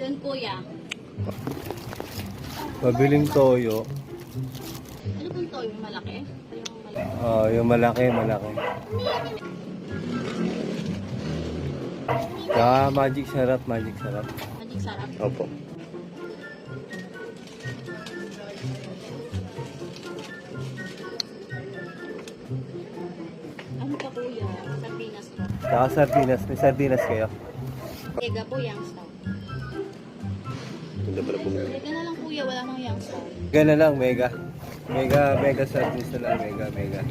Yun kuya. Pabiling toyo. Ano pong to? Yung malaki? O yung malaki? Oh, yung malaki, malaki. Magic sarap, magic sarap. Magic sarap. Opo. Ano pa kuya? Sardinas po. Saka sardinas, may sardinas kayo. Tega po, Youngstown. Ganda pala po. Tega na lang kuya, wala nang Youngstown. Gana lang, mega. Mega sardines na lang, mega.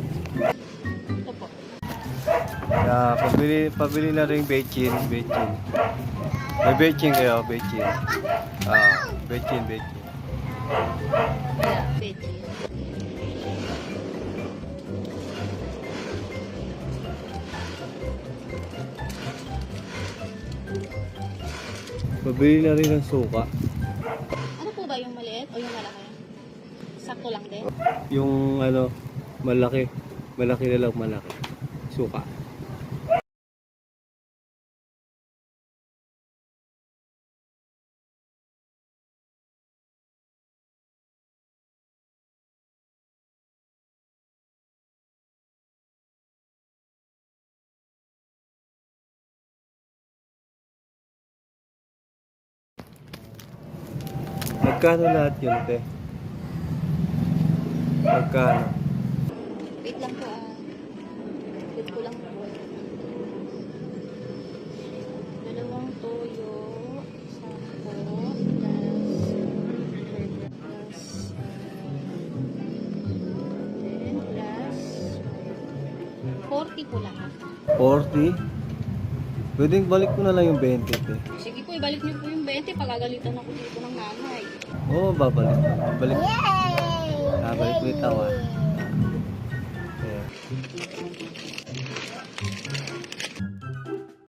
Ito po. Pabili na rin bechin. May bechin kayo, bechin. Bechin. Yeah, veggie. Pabili na rin ng suka. Ano po ba yung maliit o yung malaki? Sakto lang din. Yung ano, malaki. Malaki na lang, malaki. Suka. Magkano lahat yun, te? Magkano? Wait lang po wait ko lang po. Dalawang toyo, sampo, plus 40 po lahat. 40? Pwedeng balik ko na lang yung 20, te. Sige po, ibalik niyo po yung 20. Pagagalitan ako dito ng nanay. Oo, babalik. Balik. Balik ko yung tawa. Ayan.